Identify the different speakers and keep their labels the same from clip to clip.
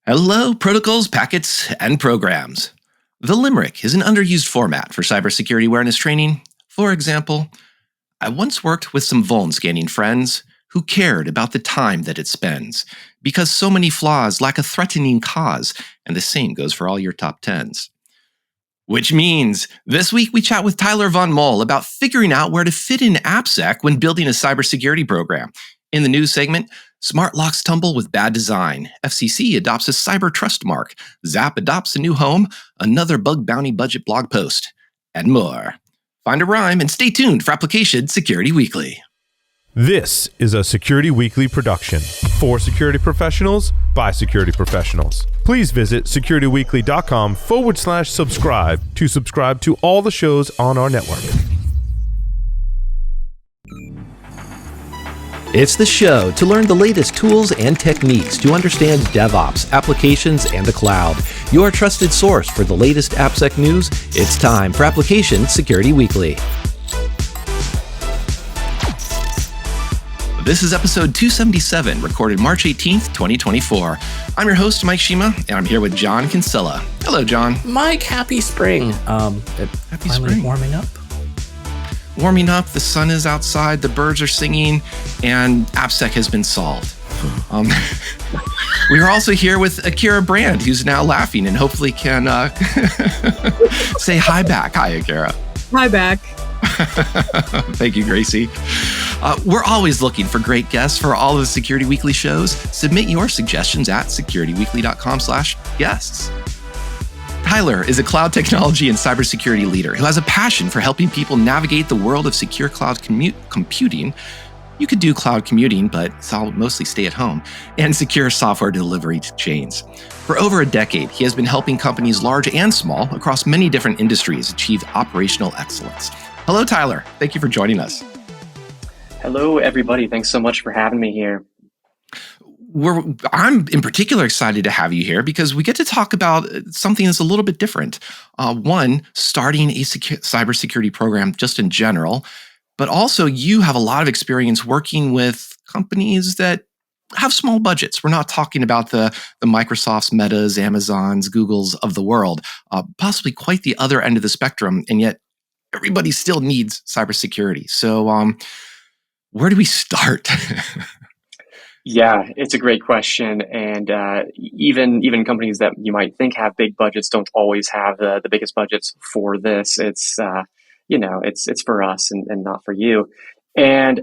Speaker 1: Hello, protocols, packets, and programs. The limerick is an underused format for cybersecurity awareness training. For example, I once worked with some vuln scanning friends who cared about the time that it spends, because so many flaws lack a threatening cause, and the same goes for all your top tens. Which means this week we chat with Tyler VonMoll about figuring out where to fit in Appsec when building a cybersecurity program. In the news segment, smart locks tumble with bad design. FCC adopts a cyber trust mark. Zap adopts a new home. Another bug bounty budget blog post. And more. Find a rhyme and stay tuned for Application Security Weekly.
Speaker 2: This is a Security Weekly production for security professionals by security professionals. Please visit securityweekly.com/subscribe to subscribe to all the shows on our network.
Speaker 3: It's the show to learn the latest tools and techniques to understand DevOps, applications, and the cloud. Your trusted source for the latest AppSec news. It's time for Application Security Weekly.
Speaker 1: This is episode 277, recorded March 18th, 2024. I'm your host, Mike Shima, and I'm here with John Kinsella. Hello, John.
Speaker 4: Mike, happy spring.
Speaker 1: Happy spring.
Speaker 4: Warming up.
Speaker 1: Warming up, the sun is outside, the birds are singing, and AppSec has been solved. We are also here with Akira Brand, who's now laughing and hopefully can say hi back. Hi, Akira.
Speaker 5: Hi back.
Speaker 1: Thank you, Gracie. We're always looking for great guests for all of the Security Weekly shows. Submit your suggestions at securityweekly.com/guests. Tyler is a cloud technology and cybersecurity leader who has a passion for helping people navigate the world of secure cloud computing. You could do cloud commuting, but I'll mostly stay at home, and secure software delivery chains. For over a decade, he has been helping companies large and small across many different industries achieve operational excellence. Hello, Tyler. Thank you for joining us.
Speaker 6: Hello, everybody. Thanks so much for having me here.
Speaker 1: I'm in particular excited to have you here because we get to talk about something that's a little bit different. One, starting a cybersecurity program just in general, but also you have a lot of experience working with companies that have small budgets. We're not talking about the Microsofts, Metas, Amazons, Googles of the world, possibly quite the other end of the spectrum, and yet everybody still needs cybersecurity. So where do we start?
Speaker 6: Yeah, it's a great question. And even companies that you might think have big budgets don't always have the biggest budgets for this. It's for us and not for you. And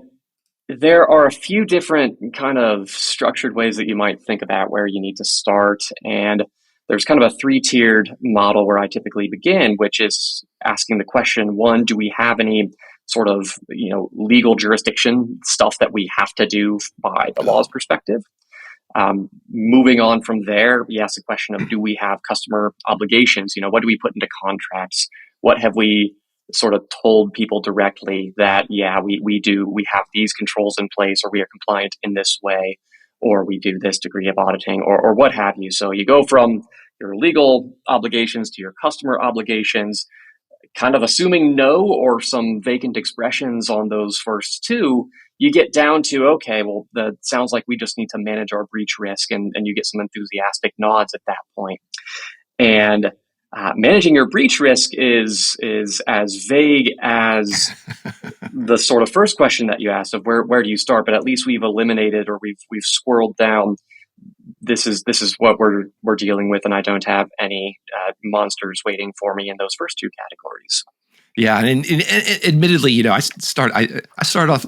Speaker 6: there are a few different kind of structured ways that you might think about where you need to start. And there's kind of a three-tiered model where I typically begin, which is asking the question, one, do we have any sort of, legal jurisdiction stuff that we have to do by the law's perspective? Moving on from there, we ask the question of, do we have customer obligations? What do we put into contracts? What have we sort of told people directly that, we have these controls in place, or we are compliant in this way, or we do this degree of auditing, or what have you. So you go from your legal obligations to your customer obligations, kind of assuming no or some vacant expressions on those first two. You get down to, okay, well, that sounds like we just need to manage our breach risk, and you get some enthusiastic nods at that point. And managing your breach risk is as vague as the sort of first question that you asked of where do you start, but at least we've eliminated, or we've swirled down. This is what we're dealing with, and I don't have any monsters waiting for me in those first two categories.
Speaker 1: Yeah, and admittedly, I started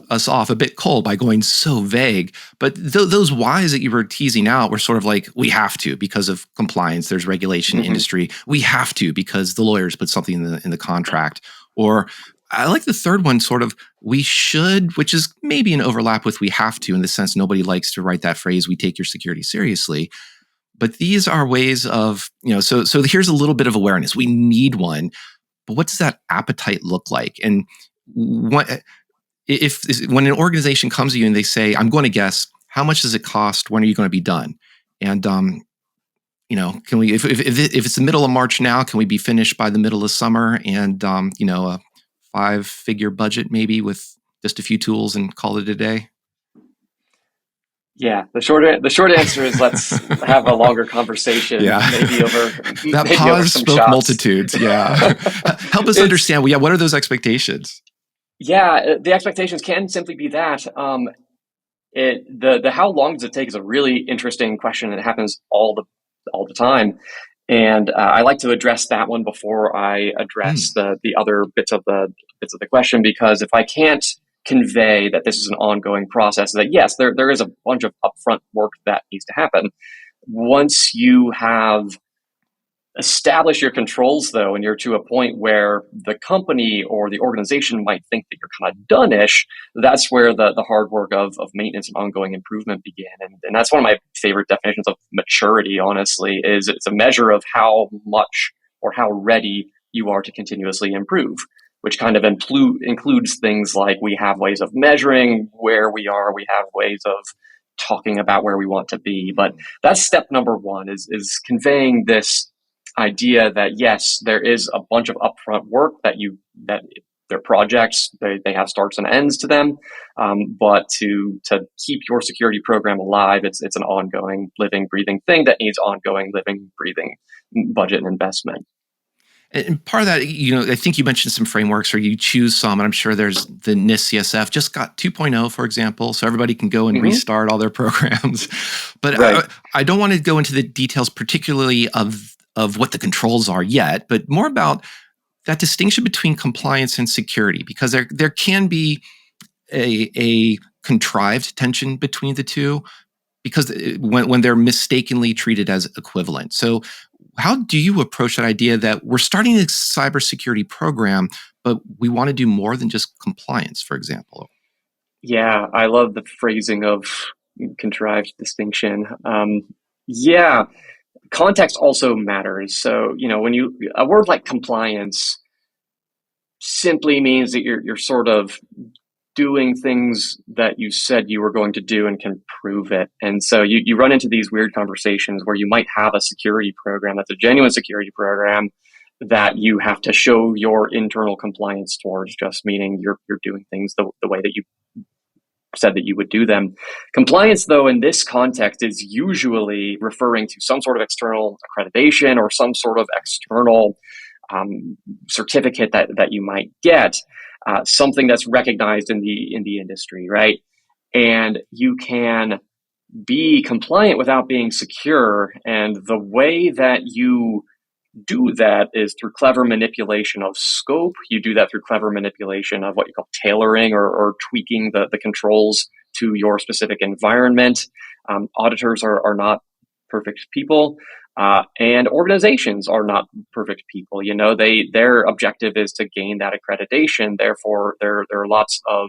Speaker 1: us off a bit cold by going so vague. But those whys that you were teasing out were sort of like, we have to because of compliance. There's regulation in industry. We have to because the lawyers put something in the contract. Or I like the third one, sort of we should, which is maybe an overlap with we have to, in the sense nobody likes to write that phrase, we take your security seriously. But these are ways of, so here's a little bit of awareness. We need one. But what does that appetite look like? And when an organization comes to you and they say, I'm going to guess, how much does it cost? When are you going to be done? And, can we, if it's the middle of March now, can we be finished by the middle of summer? And, a 5-figure budget maybe with just a few tools and call it a day?
Speaker 6: Yeah, the short answer is let's have a longer conversation,
Speaker 1: Yeah.
Speaker 6: maybe over
Speaker 1: That
Speaker 6: maybe over
Speaker 1: pause
Speaker 6: some
Speaker 1: spoke
Speaker 6: shots.
Speaker 1: multitudes. Yeah. Help us understand. Yeah. What are those expectations?
Speaker 6: Yeah, the expectations can simply be that. The how long does it take is a really interesting question, and it happens all the time. And I like to address that one before I address
Speaker 1: Mm.
Speaker 6: the other bits of the question, because if I can't convey that this is an ongoing process, that yes, there is a bunch of upfront work that needs to happen. Once you have establish your controls, though, and you're to a point where the company or the organization might think that you're kind of done-ish, that's where the hard work of maintenance and ongoing improvement begin. And that's one of my favorite definitions of maturity, honestly, is it's a measure of how much or how ready you are to continuously improve, which kind of includes things like we have ways of measuring where we are, we have ways of talking about where we want to be. But that's step number one, is conveying this idea that yes, there is a bunch of upfront work that they're projects, they have starts and ends to them, but to keep your security program alive, it's an ongoing, living, breathing thing that needs ongoing, living, breathing budget and investment.
Speaker 1: And part of that, I think you mentioned some frameworks, or you choose some, and I'm sure there's the NIST CSF just got 2.0, for example, so everybody can go and restart all their programs. But
Speaker 6: Right.
Speaker 1: I don't want to go into the details, particularly of what the controls are yet, but more about that distinction between compliance and security, because there can be a contrived tension between the two, because when they're mistakenly treated as equivalent. So how do you approach that idea that we're starting a cybersecurity program, but we want to do more than just compliance, for example?
Speaker 6: Yeah, I love the phrasing of contrived distinction. Yeah, context also matters. So, when a word like compliance simply means that you're sort of doing things that you said you were going to do and can prove it. And so you run into these weird conversations where you might have a security program that's a genuine security program that you have to show your internal compliance towards, just meaning you're doing things the way that you said that you would do them. Compliance, though, in this context is usually referring to some sort of external accreditation or some sort of external certificate that you might get, something that's recognized in the industry, right? And you can be compliant without being secure. And the way that you do that is through clever manipulation of scope. You do that through clever manipulation of what you call tailoring, or tweaking the controls to your specific environment. Auditors are not perfect people, and organizations are not perfect people. Their objective is to gain that accreditation. Therefore, there are lots of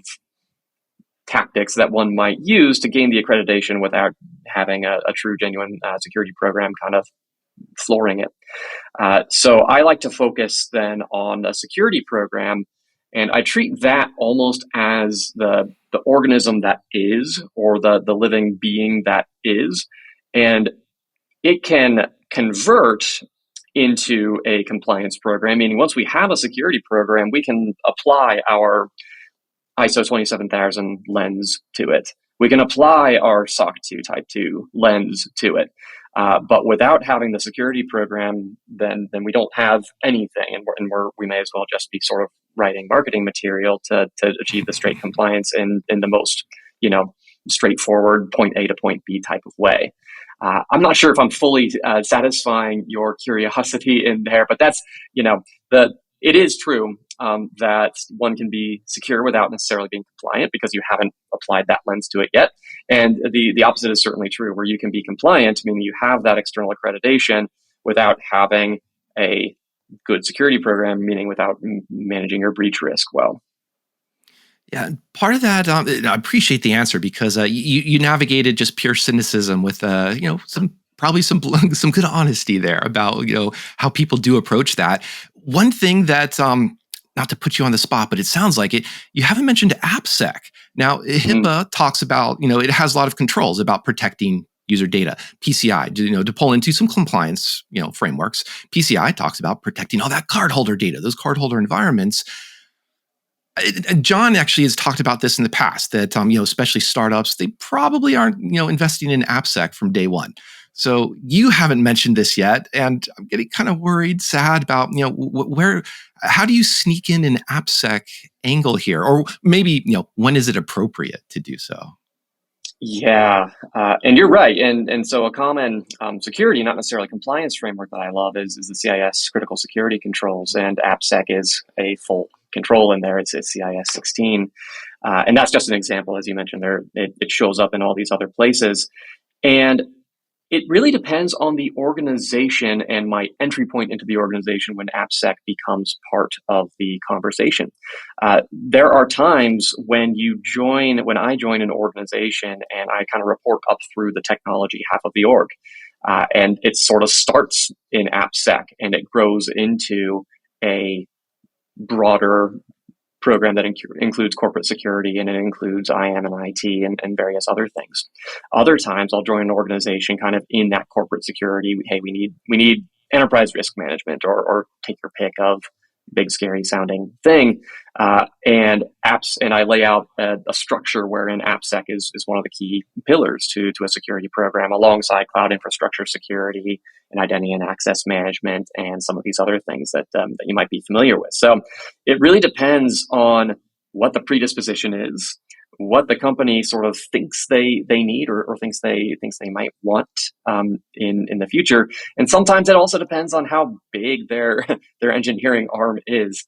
Speaker 6: tactics that one might use to gain the accreditation without having a true, genuine security program kind of flooring it. So I like to focus then on a security program, and I treat that almost as the organism that is, or the living being that is, and it can convert into a compliance program, meaning once we have a security program, we can apply our ISO 27000 lens to it. We can apply our SOC 2 Type 2 lens to it. But without having the security program, then we don't have anything, and we may as well just be sort of writing marketing material to achieve the straight compliance in the most straightforward point A to point B type of way. I'm not sure if I'm fully satisfying your curiosity in there, but that's it is true that one can be secure without necessarily being compliant, because you haven't applied that lens to it yet. And the opposite is certainly true, where you can be compliant, meaning you have that external accreditation, without having a good security program, meaning without managing your breach risk well.
Speaker 1: Yeah, part of that, I appreciate the answer, because you navigated just pure cynicism with some good honesty there about how people do approach that. One thing that, not to put you on the spot, but it sounds like it, you haven't mentioned Appsec. Now, HIPAA talks about, it has a lot of controls about protecting user data. PCI, to pull into some compliance, frameworks. PCI talks about protecting all that cardholder data, those cardholder environments. And John actually has talked about this in the past that, especially startups, they probably aren't, investing in AppSec from day one. So you haven't mentioned this yet, and I'm getting kind of worried, sad about, how do you sneak in an AppSec angle here? Or maybe, when is it appropriate to do so?
Speaker 6: Yeah, and you're right. And so a common security, not necessarily compliance framework that I love is the CIS critical security controls, and AppSec is a full control in there. It's CIS 16, and that's just an example, as you mentioned. It shows up in all these other places, and it really depends on the organization and my entry point into the organization when AppSec becomes part of the conversation. There are times when I join an organization and I kind of report up through the technology half of the org. And it sort of starts in AppSec and it grows into a broader program that includes corporate security, and it includes IAM and IT and various other things. Other times I'll join an organization kind of in that corporate security. Hey, we need enterprise risk management, or take your pick of big scary sounding thing. And I lay out a structure wherein AppSec is one of the key pillars to a security program, alongside cloud infrastructure security and identity and access management and some of these other things that you might be familiar with. So it really depends on what the predisposition is, what the company sort of thinks they need, or thinks they might want in the future. And sometimes it also depends on how big their engineering arm is.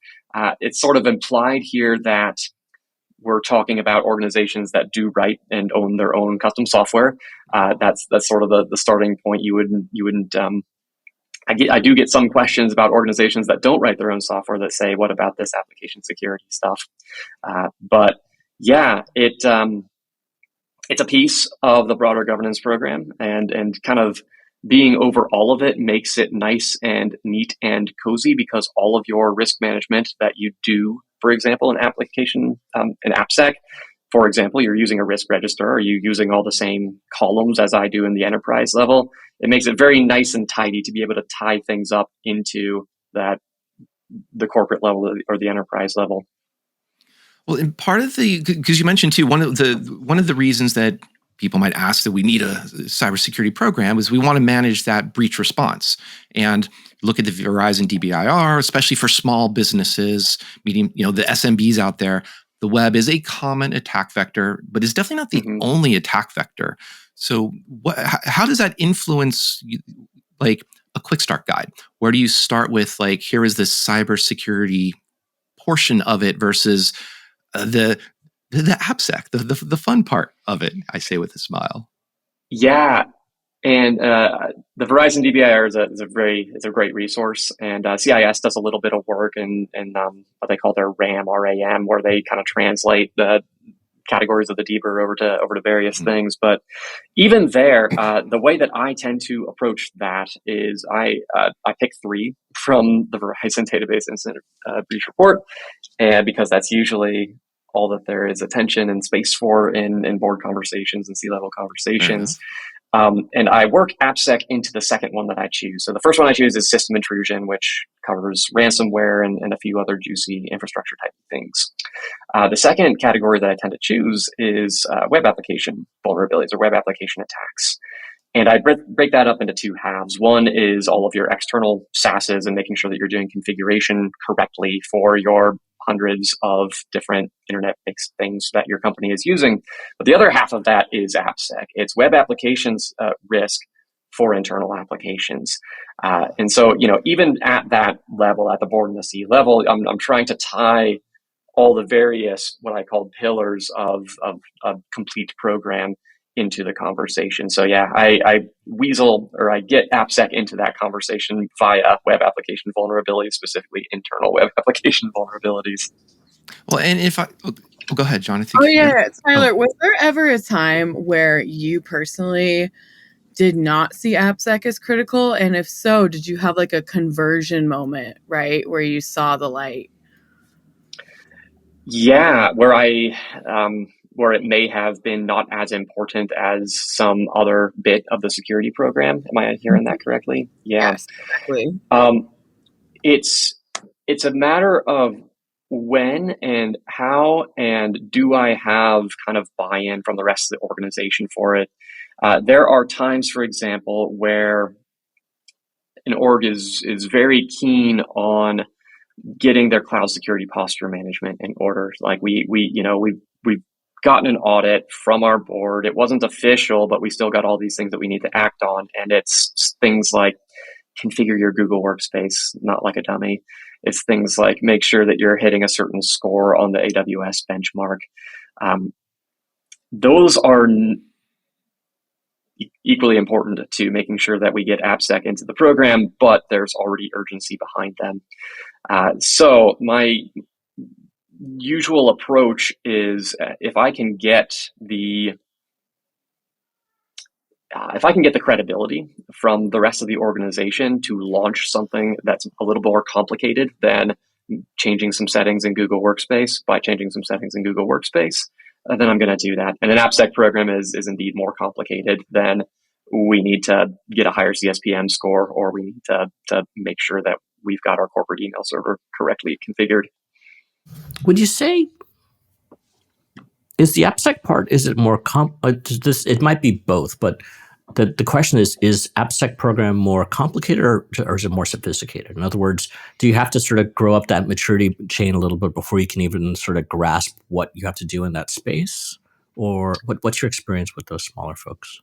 Speaker 6: It's sort of implied here that we're talking about organizations that do write and own their own custom software. That's sort of the starting point. You wouldn't. I do get some questions about organizations that don't write their own software that say, "What about this application security stuff?" But yeah, it's a piece of the broader governance program, and kind of being over all of it makes it nice and neat and cozy, because all of your risk management that you do, for example, an application, an AppSec, for example, you're using a risk register. Are you using all the same columns as I do in the enterprise level? It makes it very nice and tidy to be able to tie things up into the corporate level or the enterprise level.
Speaker 1: Well, and part of because you mentioned too, one of the reasons that people might ask that we need a cybersecurity program is we want to manage that breach response and look at the Verizon DBIR, especially for small businesses, meaning, the SMBs out there. The web is a common attack vector, but it's definitely not the only attack vector. So how does that influence, like, a quick start guide? Where do you start with, like, here is this cybersecurity portion of it versus the AppSec, the fun part of it, I say with a smile.
Speaker 6: Yeah, and the Verizon DBIR is a great resource, and CIS does a little bit of work in what they call their RAM, where they kind of translate the categories of the DBIR over to various things. But even there, the way that I tend to approach that is I pick 3 from the Verizon Database Incident Breach Report, and because that's usually all that there is attention and space for in board conversations and C-level conversations. And I work AppSec into the second one that I choose. So the first one I choose is system intrusion, which covers ransomware and a few other juicy infrastructure type of things. The second category that I tend to choose is web application vulnerabilities or web application attacks. And I break that up into 2 halves. One is all of your external SaaSes and making sure that you're doing configuration correctly for your hundreds of different internet-based things that your company is using. But the other half of that is AppSec. It's web applications risk for internal applications. And so, even at that level, at the board and the C level, I'm trying to tie all the various, what I call pillars of a complete program into the conversation. So yeah, I get AppSec into that conversation via web application vulnerabilities, specifically internal web application vulnerabilities.
Speaker 1: Well, and go ahead, John.
Speaker 4: Tyler, was there ever a time where you personally did not see AppSec as critical? And if so, did you have like a conversion moment, right, where you saw the light?
Speaker 6: Yeah, where it may have been not as important as some other bit of the security program. Am I hearing that correctly? Yeah.
Speaker 4: Yes, exactly.
Speaker 6: It's a matter of when and how, and do I have kind of buy-in from the rest of the organization for it? There are times, for example, where an org is very keen on getting their cloud security posture management in order. Like we've gotten an audit from our board. It wasn't official, but we still got all these things that we need to act on. And it's things like configure your Google Workspace, not like a dummy. It's things like make sure that you're hitting a certain score on the AWS benchmark. Those are equally important to making sure that we get Appsec into the program, but there's already urgency behind them. So my usual approach is if I can get the credibility from the rest of the organization to launch something that's a little more complicated than changing some settings in Google Workspace by changing some settings in Google Workspace, then I'm going to do that. And an Appsec program is indeed more complicated than we need to get a higher CSPM score, or we need to make sure that we've got our corporate email server correctly configured.
Speaker 5: Would you say, is the Appsec part, is it more it might be both, but the question is Appsec program more complicated or is it more sophisticated? In other words, do you have to sort of grow up that maturity chain a little bit before you can even sort of grasp what you have to do in that space? Or what's your experience with those smaller folks?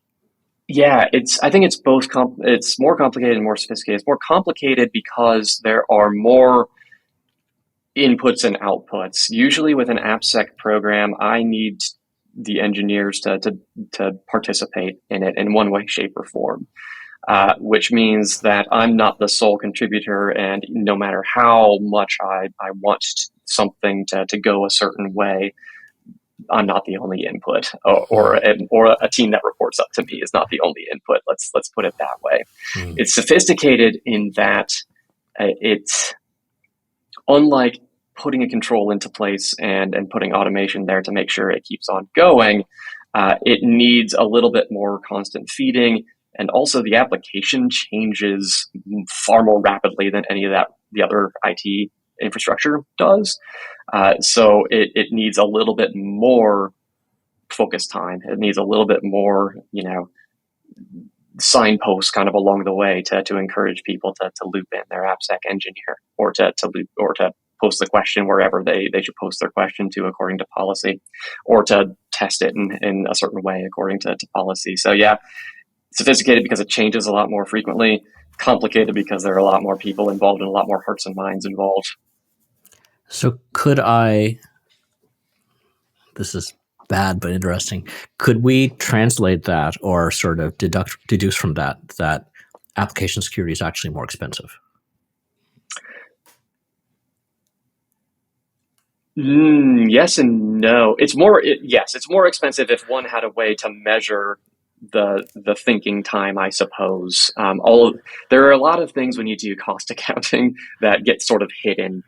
Speaker 6: Yeah, I think it's both. It's more complicated and more sophisticated. It's more complicated because there are more inputs and outputs. Usually with an Appsec program, I need the engineers to participate in it in one way, shape, or form, which means that I'm not the sole contributor, and no matter how much I want something to go a certain way, I'm not the only input, or a team that reports up to me is not the only input. Let's put it that way. It's sophisticated in that it's unlike putting a control into place and putting automation there to make sure it keeps on going. It needs a little bit more constant feeding, and also the application changes far more rapidly than any of the other IT infrastructure does. So it needs a little bit more focus time. It needs a little bit more, signposts kind of along the way to encourage people to loop in their Appsec engineer, or to post the question wherever they should post their question to according to policy, or to test it in a certain way according to policy. So yeah, sophisticated because it changes a lot more frequently, complicated because there are a lot more people involved and a lot more hearts and minds involved.
Speaker 5: So this is bad but interesting, could we translate that or sort of deduce from that application security is actually more expensive?
Speaker 6: Yes and no. It's more expensive if one had a way to measure the thinking time, I suppose. There are a lot of things when you do cost accounting that get sort of hidden.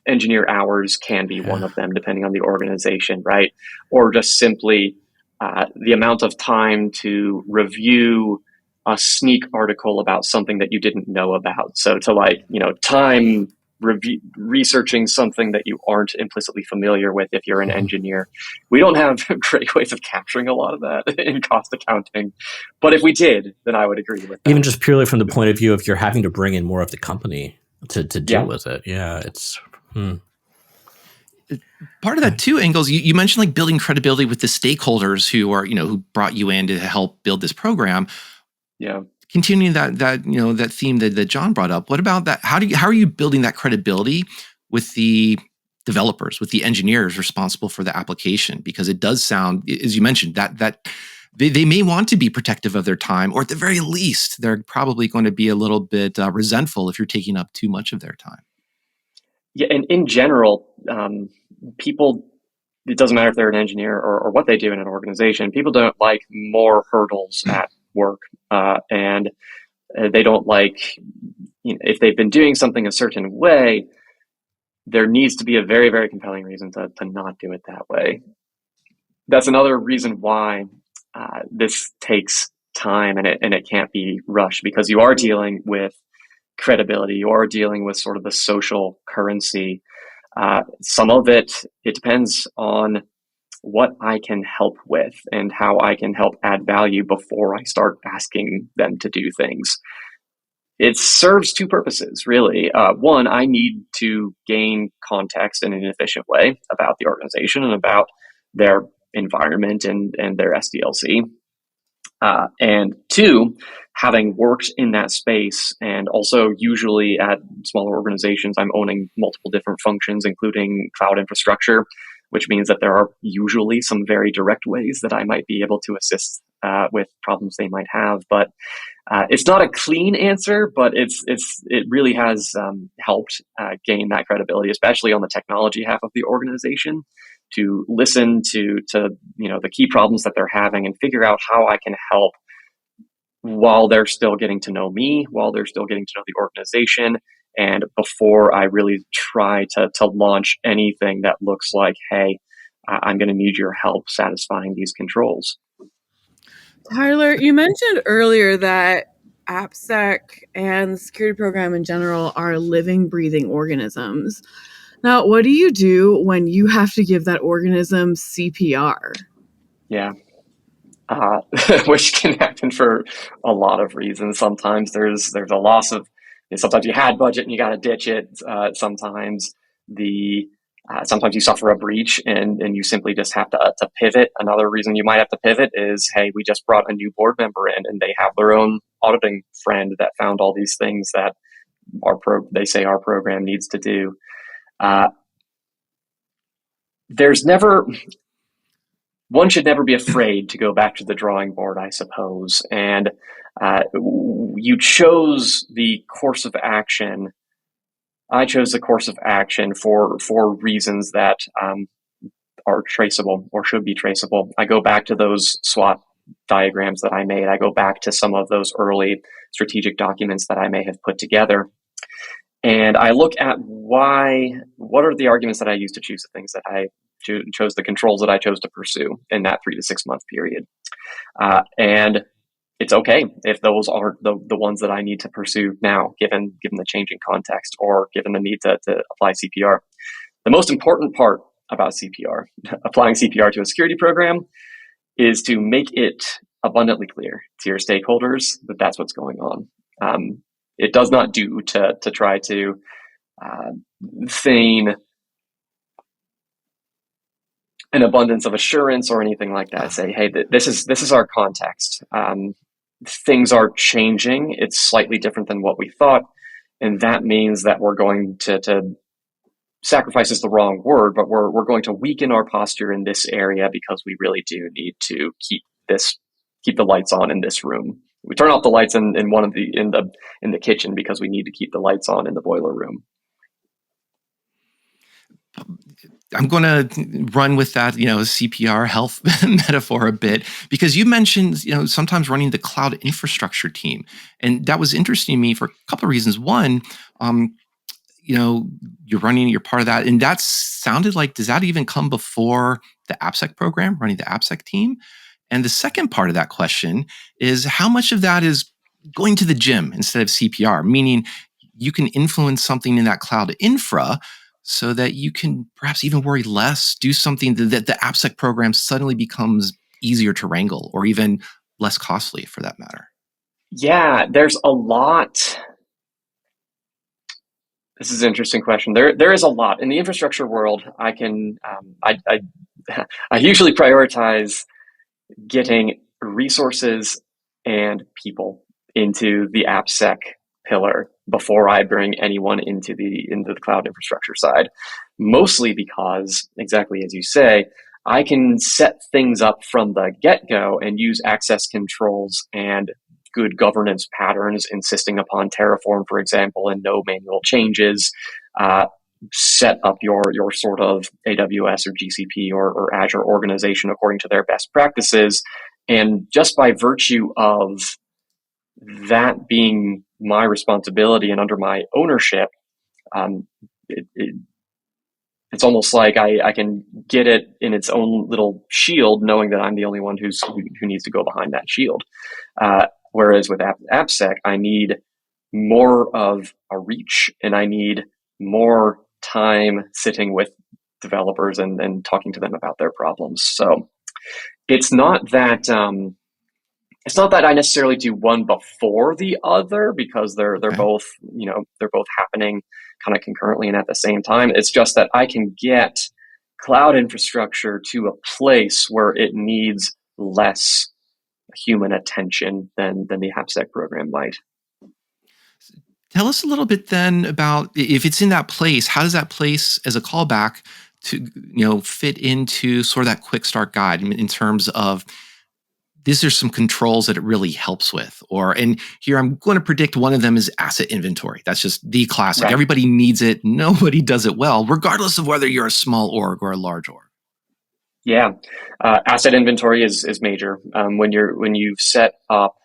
Speaker 6: Engineer hours can be one of them, depending on the organization, right? Or just simply the amount of time to review a sneak article about something that you didn't know about. So to time researching something that you aren't implicitly familiar with if you're an engineer. We don't have great ways of capturing a lot of that in cost accounting. But if we did, then I would agree with that.
Speaker 5: Even just purely from the point of view of you're having to bring in more of the company to deal with it. Yeah, it's...
Speaker 1: Part of that too, Ingalls, you mentioned like building credibility with the stakeholders who are, who brought you in to help build this program.
Speaker 6: Yeah.
Speaker 1: Continuing that theme that John brought up, what about that? How are you building that credibility with the developers, with the engineers responsible for the application? Because it does sound, as you mentioned, that they may want to be protective of their time, or at the very least, they're probably going to be a little bit resentful if you're taking up too much of their time.
Speaker 6: Yeah, and in general, people, it doesn't matter if they're an engineer or what they do in an organization, people don't like more hurdles at work. And they don't like, if they've been doing something a certain way, there needs to be a very, very compelling reason to not do it that way. That's another reason why this takes time and it can't be rushed, because you are dealing with credibility, you are dealing with sort of the social currency Some of it depends on what I can help with and how I can help add value before I start asking them to do things. It serves two purposes, really. One, I need to gain context in an efficient way about the organization and about their environment and their SDLC. And two, having worked in that space, and also usually at smaller organizations, I'm owning multiple different functions, including cloud infrastructure, which means that there are usually some very direct ways that I might be able to assist with problems they might have. But it's not a clean answer, but it really has helped gain that credibility, especially on the technology half of the organization, to listen to the key problems that they're having and figure out how I can help while they're still getting to know me, while they're still getting to know the organization, and before I really try to launch anything that looks like, hey, I'm going to need your help satisfying these controls.
Speaker 4: Tyler, you mentioned earlier that Appsec and the security program in general are living, breathing organisms. Now, what do you do when you have to give that organism CPR?
Speaker 6: Yeah. Which can happen for a lot of reasons. Sometimes there's a loss of, sometimes you had budget and you got to ditch it. Sometimes sometimes you suffer a breach and you simply just have to pivot. Another reason you might have to pivot is, hey, we just brought a new board member in and they have their own auditing friend that found all these things that they say our program needs to do. One should never be afraid to go back to the drawing board, I suppose. And you chose the course of action. I chose the course of action for reasons that are traceable or should be traceable. I go back to those SWOT diagrams that I made. I go back to some of those early strategic documents that I may have put together. And I look at what are the arguments that I used to choose the things that I chose, the controls that I chose to pursue in that 3 to 6 month period. And it's okay if those aren't the ones that I need to pursue now, given the changing context or given the need to apply CPR. The most important part about CPR, applying CPR to a security program, is to make it abundantly clear to your stakeholders that that's what's going on. It does not do to try to feign an abundance of assurance or anything like that. Say, hey, this is our context. Things are changing. It's slightly different than what we thought, and that means that we're going to sacrifice is the wrong word, but we're going to weaken our posture in this area because we really do need to keep the lights on in this room. We turn off the lights in the kitchen because we need to keep the lights on in the boiler room.
Speaker 1: I'm going to run with that, CPR health metaphor a bit, because you mentioned, sometimes running the cloud infrastructure team. And that was interesting to me for a couple of reasons. One, you're part of that. And that sounded like, does that even come before the Appsec program, running the Appsec team? And the second part of that question is how much of that is going to the gym instead of CPR, meaning you can influence something in that cloud infra so that you can perhaps even worry less, do something that the Appsec program suddenly becomes easier to wrangle or even less costly for that matter.
Speaker 6: Yeah, there's a lot. This is an interesting question. There is a lot in the infrastructure world. I usually prioritize getting resources and people into the Appsec pillar before I bring anyone into the cloud infrastructure side, mostly because, exactly as you say, I can set things up from the get-go and use access controls and good governance patterns, insisting upon Terraform, for example, and no manual changes, set up your sort of AWS or GCP or Azure organization according to their best practices. And just by virtue of that being my responsibility and under my ownership, it's almost like I can get it in its own little shield, knowing that I'm the only one who needs to go behind that shield. Whereas with Appsec, I need more of a reach and I need more time sitting with developers and talking to them about their problems. So it's not that I necessarily do one before the other, because they're both, they're both happening kind of concurrently and at the same time. It's just that I can get cloud infrastructure to a place where it needs less human attention than the Appsec program might.
Speaker 1: Tell us a little bit then about, if it's in that place, how does that place as a callback to fit into sort of that quick start guide in terms of, these are some controls that it really helps with. And here I'm going to predict one of them is asset inventory. That's just the classic.
Speaker 6: Right.
Speaker 1: Everybody needs it. Nobody does it well, regardless of whether you're a small org or a large org.
Speaker 6: Yeah, asset inventory is major. When you've set up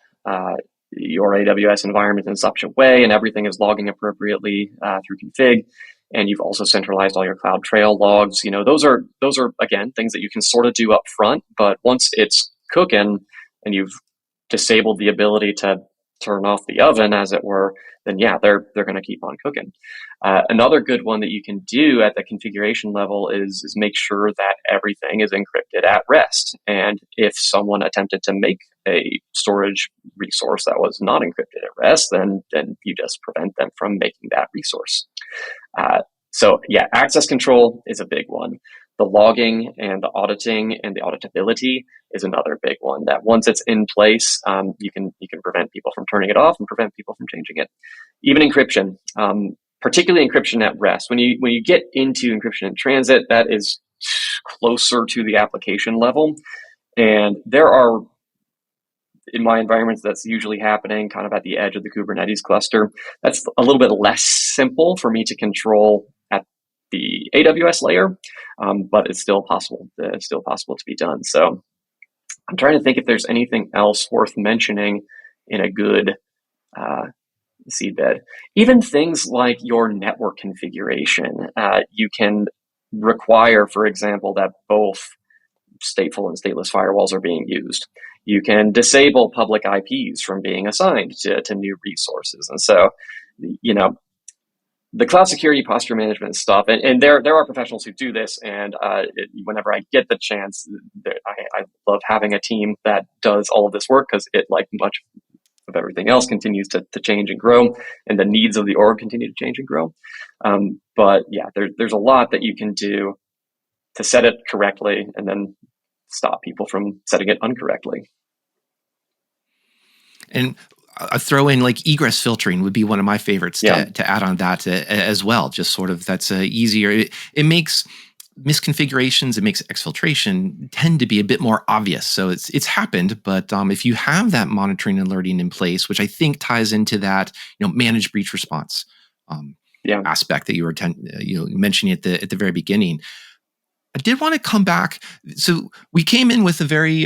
Speaker 6: your AWS environment in such a way, and everything is logging appropriately through config, and you've also centralized all your CloudTrail logs. Those are again things that you can sort of do up front. But once it's cooking and you've disabled the ability to turn off the oven, as it were, then yeah, they're going to keep on cooking. Another good one that you can do at the configuration level is make sure that everything is encrypted at rest. And if someone attempted to make a storage resource that was not encrypted at rest, then you just prevent them from making that resource. So yeah, access control is a big one. The logging and the auditing and the auditability is another big one, that once it's in place, you can prevent people from turning it off and prevent people from changing it. Even encryption, particularly encryption at rest. When you get into encryption in transit, that is closer to the application level. And there are, in my environments, that's usually happening kind of at the edge of the Kubernetes cluster. That's a little bit less simple for me to control at the AWS layer, but it's still possible. It's still possible to be done. So I'm trying to think if there's anything else worth mentioning in a good seedbed. Even things like your network configuration. You can require, for example, that both stateful and stateless firewalls are being used. You can disable public IPs from being assigned to new resources. And so, the cloud security posture management stuff, and there are professionals who do this, and whenever I get the chance, I love having a team that does all of this work, because it, like much of everything else, continues to change and grow, and the needs of the org continue to change and grow. But yeah, there's a lot that you can do to set it correctly and then stop people from setting it incorrectly.
Speaker 1: And I throw in like egress filtering would be one of my favorites to add on that as well. Just sort of, that's easier. It makes misconfigurations, it makes exfiltration tend to be a bit more obvious. So it's happened, but if you have that monitoring and alerting in place, which I think ties into that, managed breach response aspect that you were mentioning at the very beginning. I did want to come back. So we came in with a very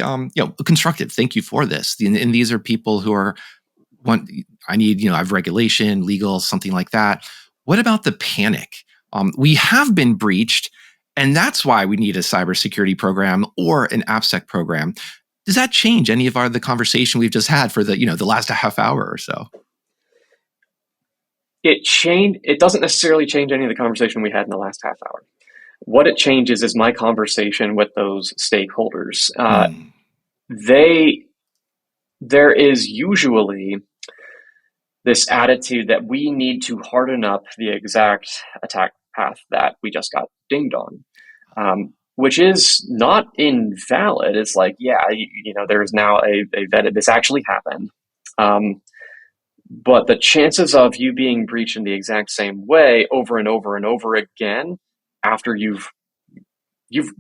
Speaker 1: constructive. Thank you for this. And these are people who are I need I have regulation, legal, something like that. What about the panic? We have been breached, and that's why we need a cybersecurity program or an Appsec program. Does that change any of the conversation we've just had for the last half hour or so?
Speaker 6: It doesn't necessarily change any of the conversation we had in the last half hour. What it changes is my conversation with those stakeholders. There is usually this attitude that we need to harden up the exact attack path that we just got dinged on, which is not invalid. It's like, there's now a vetted, this actually happened. But the chances of you being breached in the exact same way over and over and over again, after you've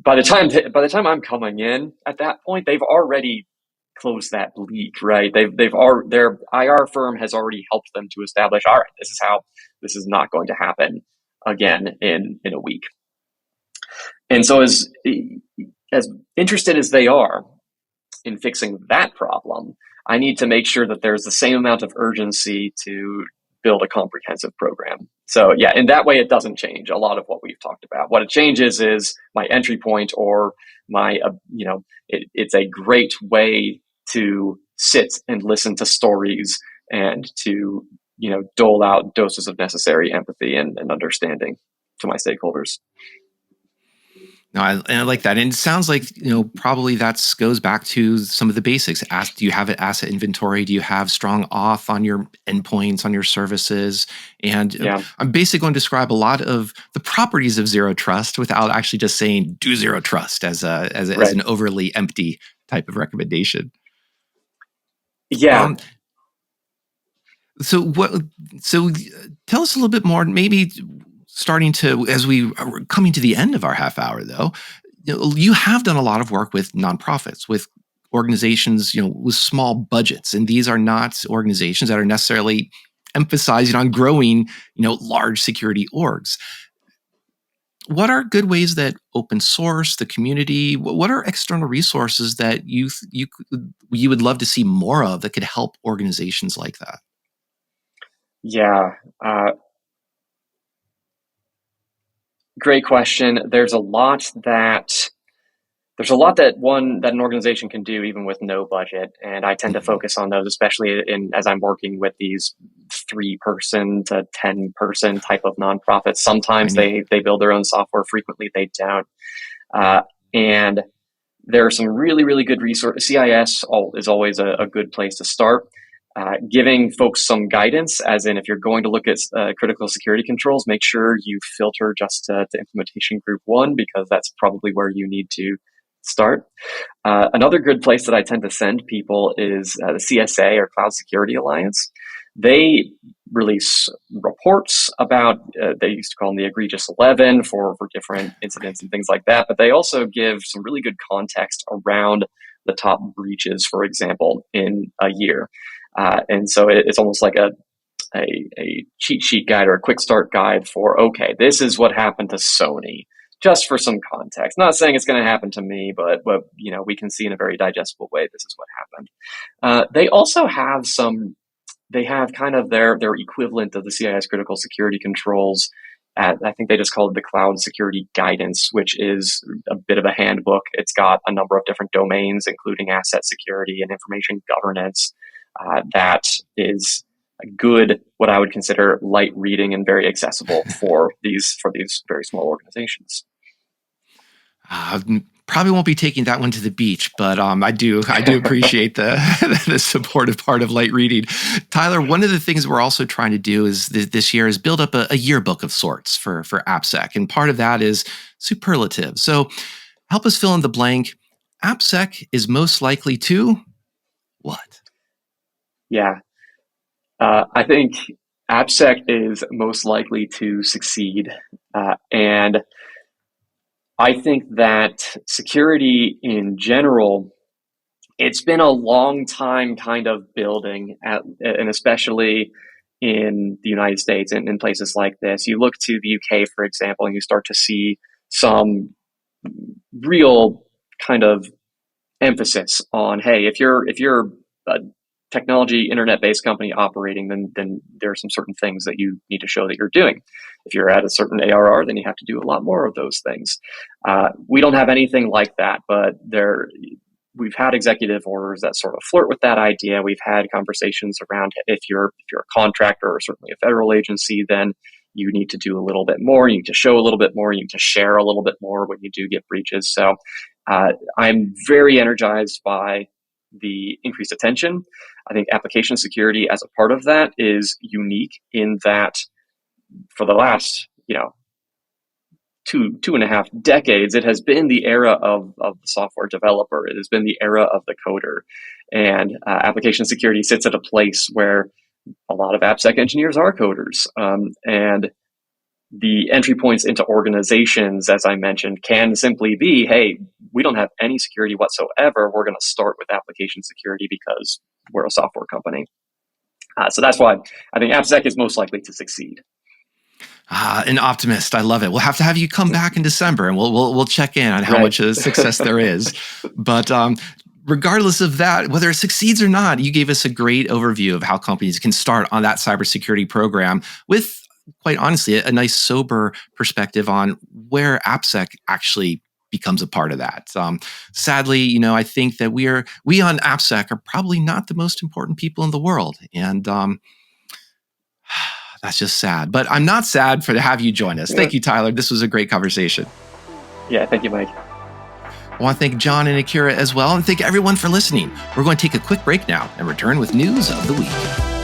Speaker 6: by the time I'm coming in at that point, they've already closed that leak, right? Their IR firm has already helped them to establish, all right, this is not going to happen again in a week. And so as interested as they are in fixing that problem, I need to make sure that there's the same amount of urgency to build a comprehensive program. So yeah, in that way, it doesn't change a lot of what we've talked about. What it changes is my entry point, or my, it's a great way to sit and listen to stories and to, dole out doses of necessary empathy and understanding. to my stakeholders.
Speaker 1: No, I like that. And it sounds like, probably that goes back to some of the basics. Do you have an asset inventory? Do you have strong auth on your endpoints, on your services? And I'm basically going to describe a lot of the properties of zero trust without actually just saying do zero trust as an overly empty type of recommendation.
Speaker 6: Yeah.
Speaker 1: So tell us a little bit more, maybe starting to, as we are coming to the end of our half hour though, you have done a lot of work with nonprofits, with organizations, with small budgets. And these are not organizations that are necessarily emphasizing on growing, large security orgs. What are good ways that open source, the community, what are external resources that you would love to see more of that could help organizations like that?
Speaker 6: Yeah. Great question. There's a lot that an organization can do even with no budget, and I tend to focus on those, especially as I'm working with these 3-person to 10-person type of nonprofits. Sometimes they build their own software. Frequently, they don't. And there are some really, really good resources. CIS is always a good place to start. Giving folks some guidance, as in if you're going to look at critical security controls, make sure you filter just to implementation group 1, because that's probably where you need to start. Another good place that I tend to send people is the CSA, or Cloud Security Alliance. They release reports about, they used to call them the Egregious 11 for different incidents and things like that, but they also give some really good context around the top breaches, for example, in a year. And so it's almost like a cheat sheet guide or a quick start guide for, okay, this is what happened to Sony, just for some context. Not saying it's going to happen to me, but we can see in a very digestible way, this is what happened. They also have kind of their equivalent of the CIS critical security controls. I think they just call it the Cloud Security Guidance, which is a bit of a handbook. It's got a number of different domains, including asset security and information governance. That is a good, what I would consider light reading and very accessible for these very small organizations.
Speaker 1: Probably won't be taking that one to the beach, but I do appreciate the supportive part of light reading. Tyler, one of the things we're also trying to do is this year is build up a yearbook of sorts for Appsec, and part of that is superlative. So help us fill in the blank. Appsec is most likely to what?
Speaker 6: Yeah. I think Appsec is most likely to succeed. And I think that security in general, it's been a long time kind of building, and especially in the United States and in places like this. You look to the UK, for example, and you start to see some real kind of emphasis on, hey, if you're a technology internet-based company operating, then there are some certain things that you need to show that you're doing. If you're at a certain ARR, then you have to do a lot more of those things. We don't have anything like that, but we've had executive orders that sort of flirt with that idea. We've had conversations around if you're a contractor or certainly a federal agency, then you need to do a little bit more. You need to show a little bit more. You need to share a little bit more when you do get breaches. So I'm very energized by the increased attention. I think application security as a part of that is unique in that for the last, 2.5 decades, it has been the era of the software developer. It has been the era of the coder. And application security sits at a place where a lot of AppSec engineers are coders. And the entry points into organizations, as I mentioned, can simply be, hey, we don't have any security whatsoever. We're going to start with application security because we're a software company. So that's why I think AppSec is most likely to succeed.
Speaker 1: An optimist. I love it. We'll have to have you come back in December, and we'll check in on how much success there is. But regardless of that, whether it succeeds or not, you gave us a great overview of how companies can start on that cybersecurity program with, quite honestly, a nice sober perspective on where AppSec actually becomes a part of that. Sadly, I think that we on AppSec are probably not the most important people in the world. And That's just sad. But I'm not sad to have you join us. Thank you, Tyler. This was a great conversation.
Speaker 6: Yeah, thank you, Mike.
Speaker 1: I want to thank John and Akira as well, and thank everyone for listening. We're going to take a quick break now and return with news of the week.